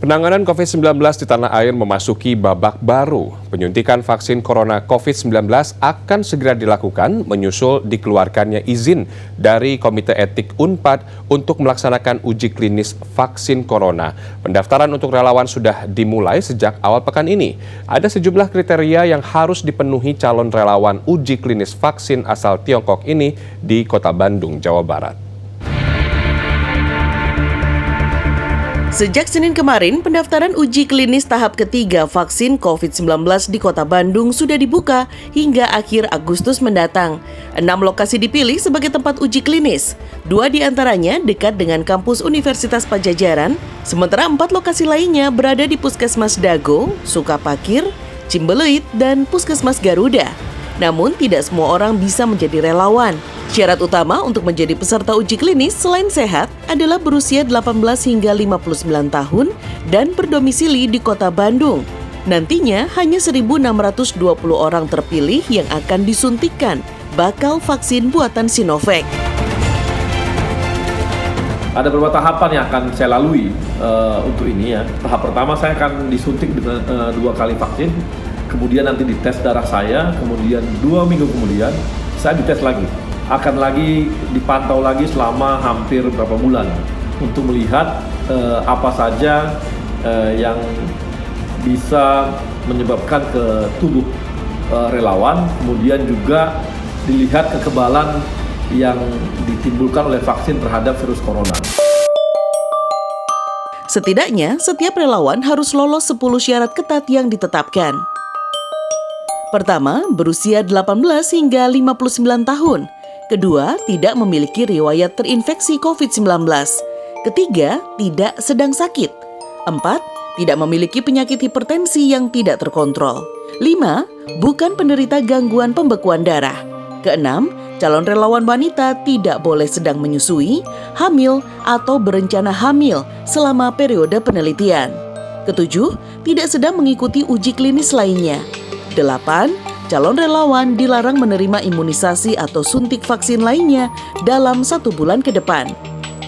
Penanganan COVID-19 di tanah air memasuki babak baru. Penyuntikan vaksin corona COVID-19 akan segera dilakukan menyusul dikeluarkannya izin dari Komite Etik Unpad untuk melaksanakan uji klinis vaksin corona. Pendaftaran untuk relawan sudah dimulai sejak awal pekan ini. Ada sejumlah kriteria yang harus dipenuhi calon relawan uji klinis vaksin asal Tiongkok ini di Kota Bandung, Jawa Barat. Sejak Senin kemarin, pendaftaran uji klinis tahap ketiga vaksin COVID-19 di Kota Bandung sudah dibuka hingga akhir Agustus mendatang. 6 lokasi dipilih sebagai tempat uji klinis. 2 diantaranya dekat dengan kampus Universitas Padjadjaran, sementara 4 lokasi lainnya berada di Puskesmas Dago, Sukapakir, Cimbeleit, dan Puskesmas Garuda. Namun, tidak semua orang bisa menjadi relawan. Syarat utama untuk menjadi peserta uji klinis selain sehat adalah berusia 18 hingga 59 tahun dan berdomisili di Kota Bandung. Nantinya hanya 1.620 orang terpilih yang akan disuntikan bakal vaksin buatan Sinovac. Ada beberapa tahapan yang akan saya lalui untuk ini ya. Tahap pertama saya akan disuntik dengan 2 kali vaksin, kemudian nanti dites darah saya, kemudian 2 minggu kemudian saya dites lagi. Akan lagi dipantau lagi selama hampir beberapa bulan untuk melihat apa saja yang bisa menyebabkan ke tubuh relawan, kemudian juga dilihat kekebalan yang ditimbulkan oleh vaksin terhadap virus corona. Setidaknya, setiap relawan harus lolos 10 syarat ketat yang ditetapkan. Pertama, berusia 18 hingga 59 tahun. Kedua, tidak memiliki riwayat terinfeksi COVID-19. Ketiga, tidak sedang sakit. 4, tidak memiliki penyakit hipertensi yang tidak terkontrol. 5, bukan penderita gangguan pembekuan darah. Keenam, calon relawan wanita tidak boleh sedang menyusui, hamil, atau berencana hamil selama periode penelitian. Ketujuh, tidak sedang mengikuti uji klinis lainnya. 8, calon relawan dilarang menerima imunisasi atau suntik vaksin lainnya dalam 1 bulan ke depan.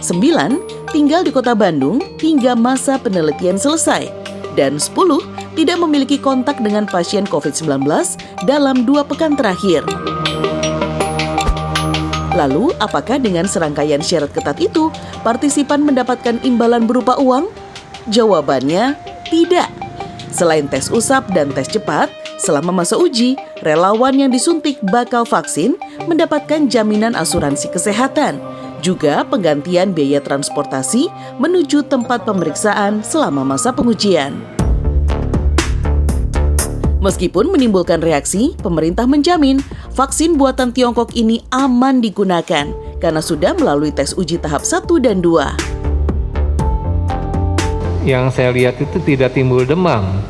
9, tinggal di Kota Bandung hingga masa penelitian selesai. Dan 10, tidak memiliki kontak dengan pasien COVID-19 dalam 2 pekan terakhir. Lalu, apakah dengan serangkaian syarat ketat itu, partisipan mendapatkan imbalan berupa uang? Jawabannya, tidak. Selain tes usap dan tes cepat, selama masa uji, relawan yang disuntik bakal vaksin mendapatkan jaminan asuransi kesehatan, juga penggantian biaya transportasi menuju tempat pemeriksaan selama masa pengujian. Meskipun menimbulkan reaksi, pemerintah menjamin vaksin buatan Tiongkok ini aman digunakan karena sudah melalui tes uji tahap 1 dan 2. Yang saya lihat itu tidak timbul demam,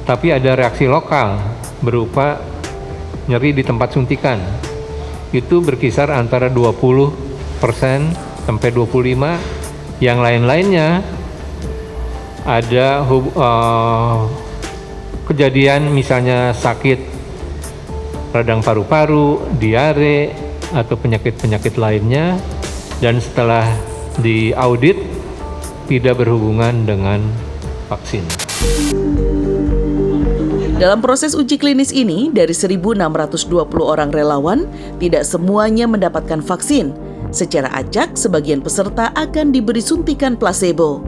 tapi ada reaksi lokal berupa nyeri di tempat suntikan. Itu berkisar antara 20% sampai 25%. Yang lain-lainnya ada kejadian misalnya sakit radang paru-paru, diare, atau penyakit-penyakit lainnya, dan setelah diaudit tidak berhubungan dengan vaksin. Dalam proses uji klinis ini, dari 1.620 orang relawan, tidak semuanya mendapatkan vaksin. Secara acak, sebagian peserta akan diberi suntikan placebo.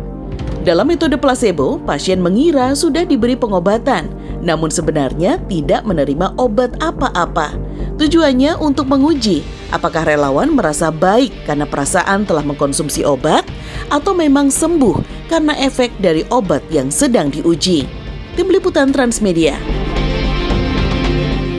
Dalam metode placebo, pasien mengira sudah diberi pengobatan, namun sebenarnya tidak menerima obat apa-apa. Tujuannya untuk menguji apakah relawan merasa baik karena perasaan telah mengkonsumsi obat, atau memang sembuh karena efek dari obat yang sedang diuji. Tim Liputan Transmedia.